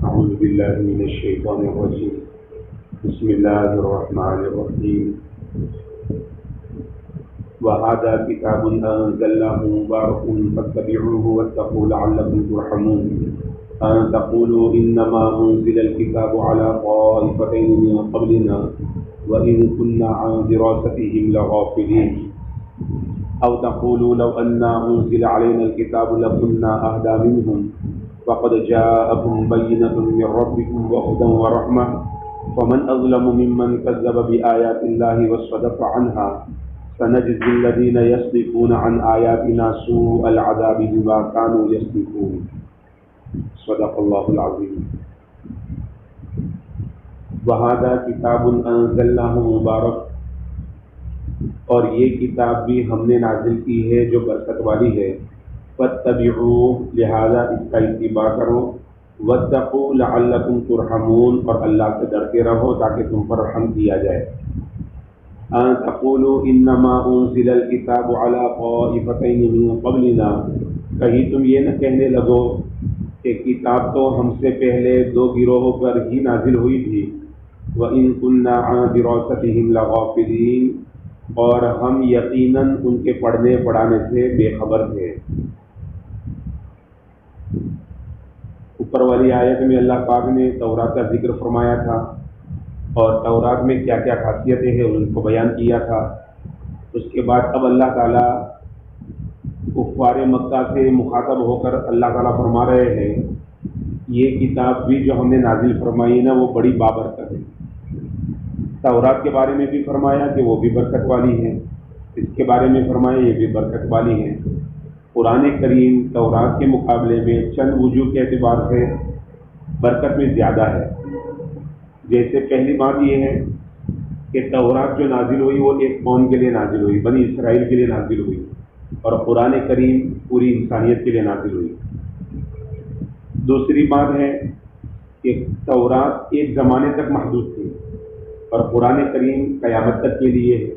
أعوذ بالله من الشيطان الرجيم بسم الله الرحمن الرحيم وهذا كتاب أنزلناه مبارك فاتبعوه واتقوا لعلكم ترحمون أن تقولوا إنما أنزل الكتاب على طائفتين من قبلنا وإن كنا عن دراستهم لغافلين أو تقولوا لو أنا أنزل علينا الكتاب لكنا أهدى منهم فقد جاءكم بينة من ربكم وهدى ورحمة فمن أظلم ممن كذب بآيات الله وصدف عنها سنجزي الذين يصدفون عن آياتنا سوء العذاب بما كانوا يصدفون صدق الله العظيم وهذا كتاب أنزلناه مبارك اور یہ کتاب بھی ہم نے نازل کی ہے جو برکت والی ہے فاتبعوا لہذا اس کا اتباع کرو واتقوا لعلکم ترحمون اور اللہ سے ڈرتے رہو تاکہ تم پر رحم کیا جائے ان تقولوا انما انزل الكتاب على طائفتين من قبلنا کہیں تم یہ نہ کہنے لگو کہ کتاب تو ہم سے پہلے دو گروہوں پر ہی نازل ہوئی تھی وَإِن كُنَّا عَنْ دِرَاسَتِهِمْ لَغَافِلِينَ اور ہم یقیناً ان کے پڑھنے پڑھانے سے بے خبر تھے۔ اوپر والی آیت میں اللہ پاک نے تورات کا ذکر فرمایا تھا اور تورات میں کیا کیا خاصیتیں ہیں ان کو بیان کیا تھا۔ اس کے بعد اب اللہ تعالیٰ کفار مکہ سے مخاطب ہو کر اللہ تعالیٰ فرما رہے ہیں یہ کتاب بھی جو ہم نے نازل فرمائی نا وہ بڑی بابرکت ہے۔ تورات کے بارے میں بھی فرمایا کہ وہ بھی برکت والی ہے، اس کے بارے میں فرمایا یہ بھی برکت والی ہے۔ قرآن کریم تورات کے مقابلے میں چند وجوہ کے اعتبار سے برکت میں زیادہ ہے۔ جیسے پہلی بات یہ ہے کہ تورات جو نازل ہوئی وہ ایک قوم کے لیے نازل ہوئی، بنی اسرائیل کے لیے نازل ہوئی، اور قرآن کریم پوری انسانیت کے لیے نازل ہوئی۔ دوسری بات ہے کہ تورات ایک زمانے تک محدود تھی اور قرآن کریم قیامت تک کے لیے ہے۔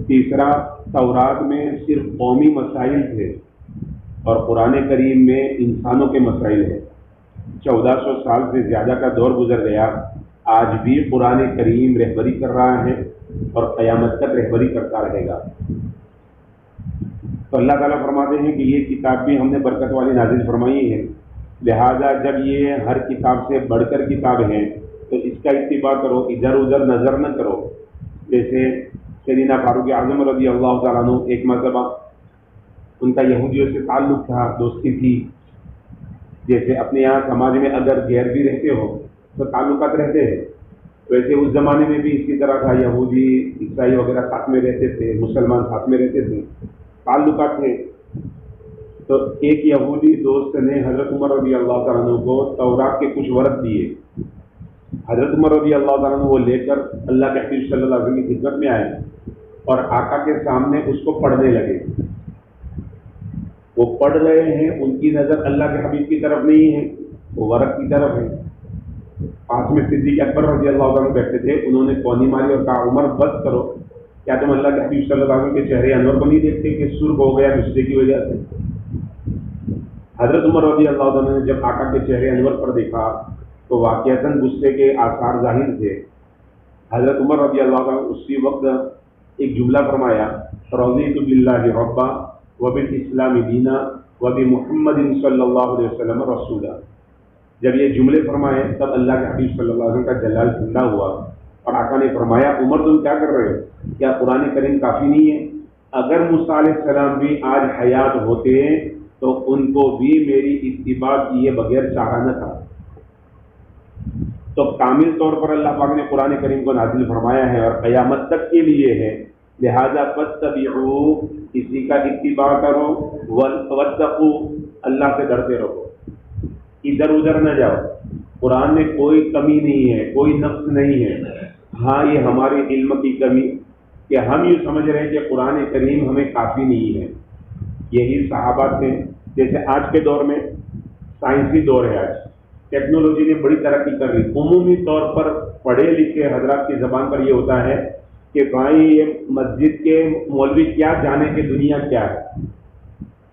تیسرا، تورات میں صرف قومی مسائل تھے اور قرآن کریم میں انسانوں کے مسائل ہیں۔ 1400 سال سے زیادہ کا دور گزر گیا، آج بھی قرآن کریم رہبری کر رہا ہے اور قیامت تک رہبری کرتا رہے گا۔ تو اللہ تعالیٰ فرماتے ہیں کہ یہ کتاب بھی ہم نے برکت والی نازل فرمائی ہے، لہذا جب یہ ہر کتاب سے بڑھ کر کتاب ہے تو اس کا اتباع کرو، ادھر ادھر نظر نہ کرو۔ جیسے سیدنا فاروق اعظم رضی اللہ تعالیٰ عنہ ایک مرتبہ ان کا یہودیوں سے تعلق تھا، دوستی تھی۔ جیسے اپنے یہاں سماج میں اگر غیر بھی رہتے ہو تو تعلقات رہتے ہیں، ویسے اس زمانے میں بھی اسی طرح تھا، یہودی عیسائی وغیرہ ساتھ میں رہتے تھے، مسلمان ساتھ میں رہتے تھے، تعلقات تھے۔ تو ایک یہودی دوست نے حضرت عمر رضی اللہ تعالیٰ عنہ کو تورات کے کچھ ورق دیے۔ حضرت عمر رضی اللہ تعالیٰ عنہ وہ لے کر اللہ کے حبیب صلی اللہ علیہ وسلم کی خدمت میں آئے اور آقا کے سامنے اس کو پڑھنے لگے۔ وہ پڑھ رہے ہیں، ان کی نظر اللہ کے حبیب کی طرف نہیں ہے، وہ ورق کی طرف ہے۔ پاس میں صدیق اکبر رضی اللہ عنہ بیٹھے تھے، انہوں نے کونی ماری اور کہا عمر بس کرو، کیا تم اللہ کے حبیب صلی اللہ علیہ وسلم کے چہرے انور کو نہیں دیکھتے کہ سرخ ہو گیا غصے کی وجہ سے؟ حضرت عمر رضی اللہ عنہ نے جب آقا کے چہرے انور پر دیکھا تو واقعتاً غصے کے آثار ظاہر تھے۔ حضرت عمر رضی اللہ عنہ اسی وقت ایک جملہ فرمایا، رضیت باللہ ربا وبالاسلام دینا وبمحمد صلی اللہ علیہ وسلم رسولا۔ جب یہ جملے فرمائے تب اللہ کے حبیب صلی اللہ علیہ وسلم کا جلال ٹھنڈا ہوا اور آقا نے فرمایا عمر تم کیا کر رہے ہو؟ کیا قرآن کریم کافی نہیں ہے؟ اگر موسیٰ علیہ السلام بھی آج حیات ہوتے تو ان کو بھی میری اتباع کیے بغیر چاہا نہ تھا۔ تو کامل طور پر اللہ پاک نے قرآن کریم کو نازل فرمایا ہے اور قیامت تک کے لیے ہے، لہذا فاتبعوا اسی کا اتباع کرو، واتقوا اللہ سے ڈرتے رہو، ادھر ادھر نہ جاؤ۔ قرآن میں کوئی کمی نہیں ہے، کوئی نقص نہیں ہے۔ ہاں یہ ہمارے علم کی کمی کہ ہم یہ سمجھ رہے ہیں کہ قرآن کریم ہمیں کافی نہیں ہے۔ یہی صحابہ تھے، جیسے آج کے دور میں سائنسی دور ہے، آج ٹیکنالوجی نے بڑی ترقی کر لی، عمومی طور پر پڑھے لکھے حضرات کی زبان پر یہ ہوتا ہے کہ بھائی یہ مسجد کے مولوی کیا جانے کہ دنیا کیا ہے۔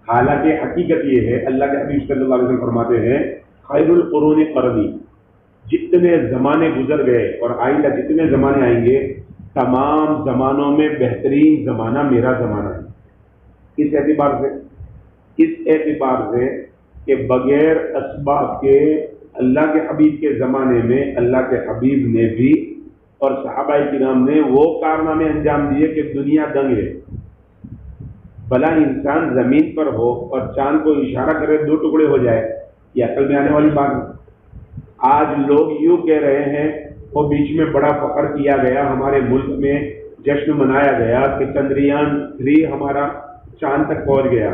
حالانکہ حقیقت یہ ہے، اللہ کے حبیب صلی اللہ علیہ وسلم فرماتے ہیں خیر القرون قرنی، جتنے زمانے گزر گئے اور آئندہ جتنے زمانے آئیں گے تمام زمانوں میں بہترین زمانہ میرا زمانہ ہے۔ اس اعتبار سے کہ بغیر اسباب کے اللہ کے حبیب کے زمانے میں اللہ کے حبیب نے بھی اور صحابہ کرام نے وہ کارنامے انجام دیے کہ دنیا دنگ ہے۔ بھلا انسان زمین پر ہو اور چاند کو اشارہ کرے دو ٹکڑے ہو جائے، یہ عقل میں آنے والی بات ہے؟ آج لوگ یوں کہہ رہے ہیں، وہ بیچ میں بڑا فخر کیا گیا، ہمارے ملک میں جشن منایا گیا کہ چندریان 3 ہمارا چاند تک پہنچ گیا،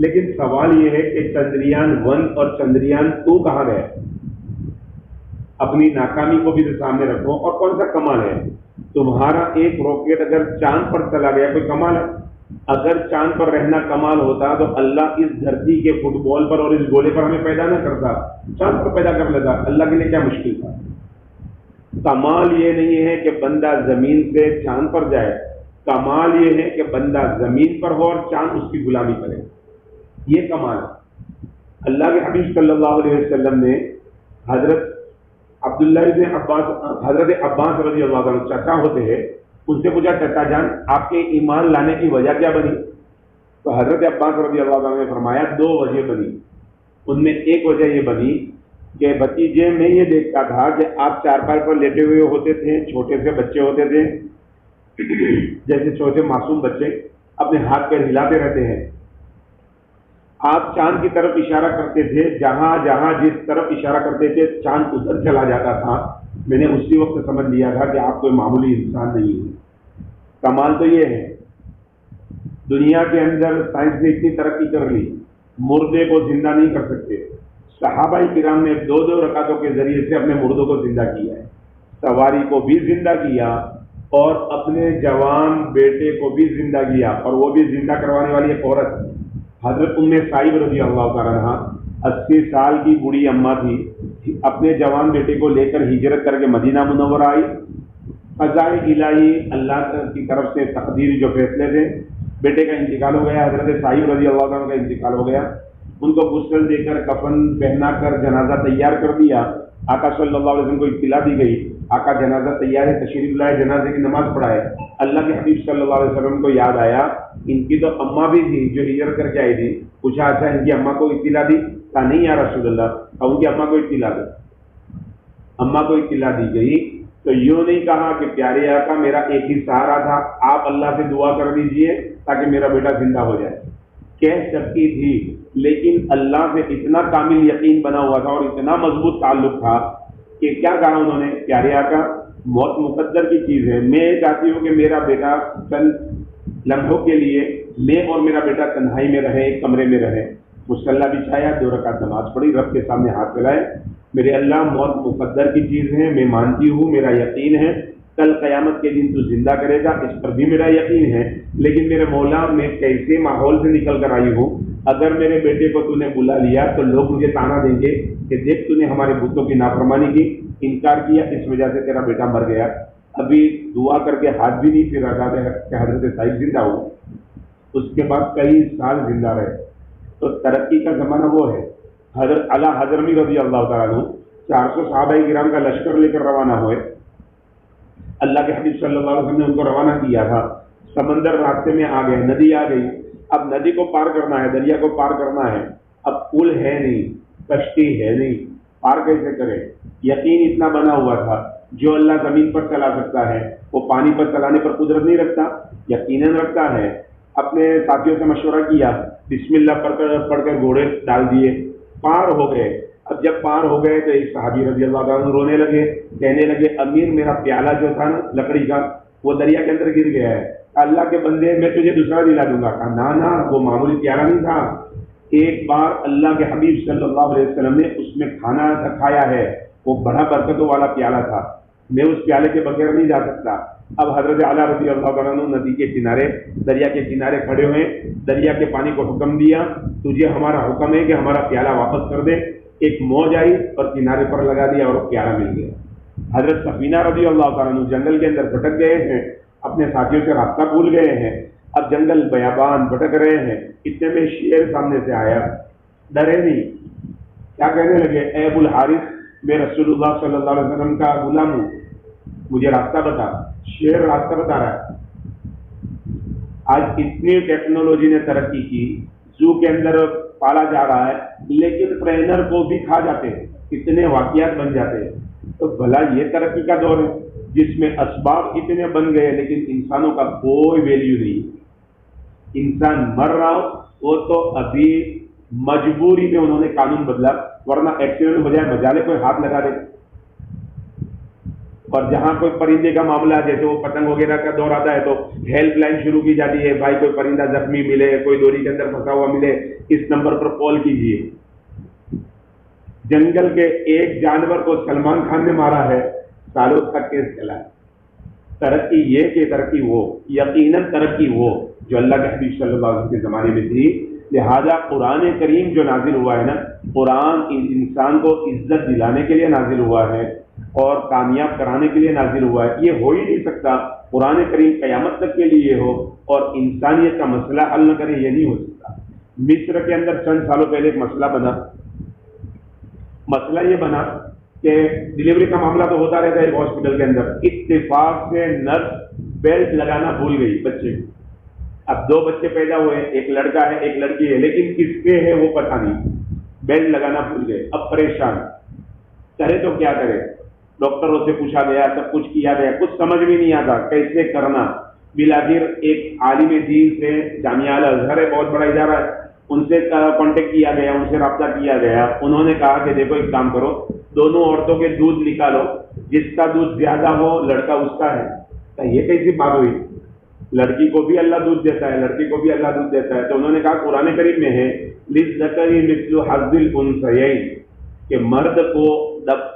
لیکن سوال یہ ہے کہ چندریان 1 اور چندریان 2 کہاں گئے؟ اپنی ناکامی کو بھی سامنے رکھو، اور کون سا کمال ہے؟ تمہارا ایک راکٹ اگر چاند پر چلا گیا کوئی کمال ہے؟ اگر چاند پر رہنا کمال ہوتا تو اللہ اس دھرتی کے فٹ بال پر اور اس گولے پر ہمیں پیدا نہ کرتا، چاند پر پیدا کر لیتا۔ اللہ کے لیے کیا مشکل تھا؟ کمال یہ نہیں ہے کہ بندہ زمین سے چاند پر جائے، کمال یہ ہے کہ بندہ زمین پر ہو اور چاند اس کی غلامی کرے، یہ کمال ہے۔ اللہ کے حبیب صلی اللہ علیہ وسلم نے حضرت عبداللہ ابن عباس، حضرت عباس رضی اللہ عنہ چچا ہوتے ہیں، ان سے پوچھا چچا جان آپ کے ایمان لانے کی وجہ کیا بنی؟ تو حضرت عباس رضی اللہ عنہ نے فرمایا 2 وجہ بنی۔ ان میں ایک وجہ یہ بنی کہ بھتیجے میں یہ دیکھتا تھا کہ آپ چارپائی پر لیٹے ہوئے ہوتے تھے، چھوٹے سے بچے ہوتے تھے، جیسے چھوٹے معصوم بچے اپنے ہاتھ پیر ہلاتے رہتے ہیں، آپ چاند کی طرف اشارہ کرتے تھے، جہاں جہاں جس طرف اشارہ کرتے تھے چاند ادھر چلا جاتا تھا۔ میں نے اسی وقت سمجھ لیا تھا کہ آپ کوئی معمولی انسان نہیں ہے۔ کمال تو یہ ہے، دنیا کے اندر سائنس نے اتنی ترقی کر لی، مردے کو زندہ نہیں کر سکتے۔ صحابہ کرام نے 2 رکعتوں کے ذریعے سے اپنے مردوں کو زندہ کیا ہے، سواری کو بھی زندہ کیا اور اپنے جوان بیٹے کو بھی زندہ کیا، اور وہ بھی زندہ کروانے والی ایک عورت حضرت ام سعید رضی اللہ تعالیٰ عنہ 80 سال کی بوڑھی اماں تھی، اپنے جوان بیٹے کو لے کر ہجرت کر کے مدینہ منورہ آئی۔ قضائے الہی، اللہ کی طرف سے تقدیر جو فیصلے تھے، بیٹے کا انتقال ہو گیا، حضرت صاحب رضی اللہ عنہ کا انتقال ہو گیا، ان کو غسل دے کر کفن پہنا کر جنازہ تیار کر دیا۔ آقا صلی اللہ علیہ وسلم کو اطلاع دی گئی، آقا جنازہ تیار ہے، تشریف لائے، جنازے کی نماز پڑھائے۔ اللہ کے حبیب صلی اللہ علیہ وسلم کو یاد آیا ان کی تو اماں بھی تھی جو ہجرت کر کے آئی تھی، پوچھا اچھا ان کی اماں کو اطلاع دی؟ کہا نہیں یا رسول اللہ، اور ان کی اماں کو اطلاع دی، اماں کو اطلاع دی گئی تو یوں نہیں کہا کہ پیارے آقا میرا ایک ہی سہارا تھا، آپ اللہ سے دعا کر دیجئے تاکہ میرا بیٹا زندہ ہو جائے۔ کہہ سکتی تھی، لیکن اللہ سے اتنا کامل یقین بنا ہوا تھا اور اتنا مضبوط تعلق تھا کہ کیا کہا انہوں نے، پیارے آقا موت مقدر کی چیز ہے، میں چاہتی ہوں کہ میرا بیٹا چند لمحوں کے لیے میں اور میرا بیٹا تنہائی میں رہے، ایک کمرے میں رہے۔ مصلی بچھایا، 2 رکعت نماز پڑھی، رب کے سامنے ہاتھ پھیلائے، میرے اللہ موت مقدر کی چیز ہے، میں مانتی ہوں، میرا یقین ہے کل قیامت کے دن تو زندہ کرے گا، اس پر بھی میرا یقین ہے، لیکن میرے مولا میں کیسے ماحول سے نکل کر آئی ہوں، اگر میرے بیٹے کو تو نے بلا لیا تو لوگ مجھے تانا دیں گے کہ دیکھ تو نے ہمارے بتوں کی نافرمانی کی، انکار کیا، اس وجہ سے تیرا بیٹا مر گیا۔ ابھی دعا کر کے ہاتھ بھی نہیں پھیرا تھا کہ حضرت صاحب زندہ ہو، اس کے بعد کئی سال زندہ رہے۔ تو ترقی کا زمانہ وہ ہے۔ حضرت اعلیٰ حضرمی رضی اللہ تعالیٰ عنہ 400 صحابہ کرام کا لشکر لے کر روانہ ہوئے، اللہ کے حبیب صلی اللہ علیہ وسلم نے ان کو روانہ کیا تھا، سمندر راستے میں آ گئے، ندی آ گئی، اب ندی کو پار کرنا ہے، دریا کو پار کرنا ہے، اب پل ہے نہیں، کشتی ہے نہیں، پار کیسے کرے؟ یقین اتنا بنا ہوا تھا جو اللہ زمین پر چلا سکتا ہے وہ پانی پر چلانے پر قدرت نہیں رکھتا؟ یقیناً رکھتا ہے۔ اپنے ساتھیوں سے مشورہ کیا، بسم اللہ پڑھ کر گھوڑے ڈال دیے، پار ہو گئے۔ اب جب پار ہو گئے تو ایک صحابی رضی اللہ عنہ رونے لگے، کہنے لگے امیر میرا پیالہ جو تھا نا لکڑی کا وہ دریا کے اندر گر گیا ہے، اللہ کے بندے میں تجھے دوسرا دلا دوں گا۔ کہا نہ وہ معمولی پیالہ نہیں تھا، ایک بار اللہ کے حبیب صلی اللہ علیہ وسلم نے اس میں کھانا کھایا ہے، وہ بڑا برکتوں والا پیالہ تھا، میں اس پیالے کے بغیر نہیں جا سکتا۔ اب حضرت اعلیٰ رضی اللہ عنہ ندی کے کنارے، دریا کے کنارے کھڑے ہوئے، دریا کے پانی کو حکم دیا تجھے ہمارا حکم ہے کہ ہمارا پیالہ واپس کر دے۔ ایک موج آئی اور کنارے پر لگا دیا اور پیالہ مل گیا۔ حضرت سفینہ رضی اللہ تعالیٰ عنہ جنگل کے اندر بھٹک گئے ہیں، اپنے ساتھیوں سے رابطہ بھول گئے ہیں، اب جنگل بیابان بھٹک رہے ہیں، اتنے میں شیر سامنے سے آیا، ڈرے نہیں، کیا کہنے لگے؟ اے ابو الحارث، میں رسول اللہ صلی اللہ علیہ وسلم کا غلام ہوں، مجھے راستہ بتا۔ شیر راستہ بتا رہا ہے۔ آج اتنی ٹیکنالوجی نے ترقی کی، زو کے اندر پالا جا رہا ہے، لیکن ٹرینر کو بھی کھا جاتے ہیں، اتنے واقعات بن جاتے ہیں۔ تو بھلا یہ ترقی کا دور ہے جس میں اسباب اتنے بن گئے لیکن انسانوں کا کوئی ویلیو نہیں۔ انسان مر رہا ہو وہ تو ابھی مجبوری میں انہوں نے قانون بدلا، ورنہ ایکسیڈنٹ ہو جائے بجالے کوئی ہاتھ لگا دے۔ اور جہاں کوئی پرندے کا معاملہ جیسے وہ پتنگ وغیرہ کا دور آتا ہے تو ہیلپ لائن شروع کی جاتی ہے، بھائی کوئی پرندہ زخمی ملے، کوئی ڈوری کے اندر پھنسا ہوا ملے، اس نمبر پر کال کیجیے۔ جنگل کے ایک جانور کو سلمان خان نے مارا ہے، سالوں تک کیس چلا ہے۔ ترقی یہ کہ ترقی وہ، یقیناً ترقی وہ جو اللہ کے حبیب صلی اللہ علیہ وسلم کے زمانے میں تھی۔ لہذا قرآن کریم جو نازل ہوا ہے نا، قرآن انسان کو عزت دلانے کے لیے نازل ہوا ہے اور کامیاب کرانے کے لیے نازل ہوا ہے۔ یہ ہو ہی نہیں سکتا قرآن کریم قیامت تک کے لیے ہو اور انسانیت کا مسئلہ حل نہ کرے، یہ نہیں ہو سکتا۔ مصر کے اندر چند سالوں پہلے ایک مسئلہ بنا، مسئلہ یہ بنا کہ ڈلیوری کا معاملہ تو ہوتا رہتا ہے ایک ہاسپٹل کے اندر، اتفاق سے نرس بیلٹ لگانا بھول گئی بچے۔ اب دو بچے پیدا ہوئے، ایک لڑکا ہے ایک لڑکی ہے، لیکن کس کے ہے وہ پتہ نہیں، بیلٹ لگانا بھول گئے۔ اب پریشان، کرے تو کیا کرے؟ ڈاکٹروں سے پوچھا گیا، سب کچھ کیا گیا، کچھ سمجھ میں نہیں آتا کیسے کرنا۔ بلاخر ایک عالم دین سے، جامعہ الازہر ہے بہت بڑا ادارہ ہے، ان سے کانٹیکٹ کیا گیا، ان سے رابطہ کیا گیا۔ انہوں نے کہا کہ دیکھو ایک کام کرو، دونوں عورتوں کے دودھ نکالو، جس کا دودھ زیادہ ہو لڑکا اس کا ہے۔ تو یہ کیسی بات ہوئی؟ لڑکی کو بھی اللہ دودھ دیتا ہے، لڑکی کو بھی اللہ دودھ دیتا ہے۔ تو انہوں نے کہا قرآن کریم میں ہے للذکر مثل حظ الانثیین، کہ مرد کو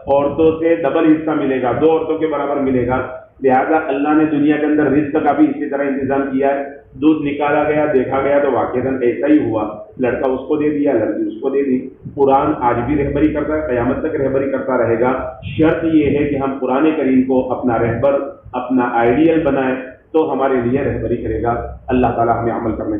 عورتوں سے ڈبل حصہ ملے گا، دو عورتوں کے برابر ملے گا۔ لہذا اللہ نے دنیا کے اندر رزق کا بھی اسی طرح انتظام کیا ہے۔ دودھ نکالا گیا، دیکھا گیا تو واقعاً ایسا ہی ہوا، لڑکا اس کو دے دیا، لڑکی اس کو دے دی۔ قرآن آج بھی رہبری کرتا ہے، قیامت تک رہبری کرتا رہے گا۔ شرط یہ ہے کہ ہم قرآن کریم کو اپنا رہبر، اپنا آئیڈیل بنائیں، تو ہمارے لیے رہبری کرے گا۔ اللہ تعالیٰ ہمیں عمل کرنے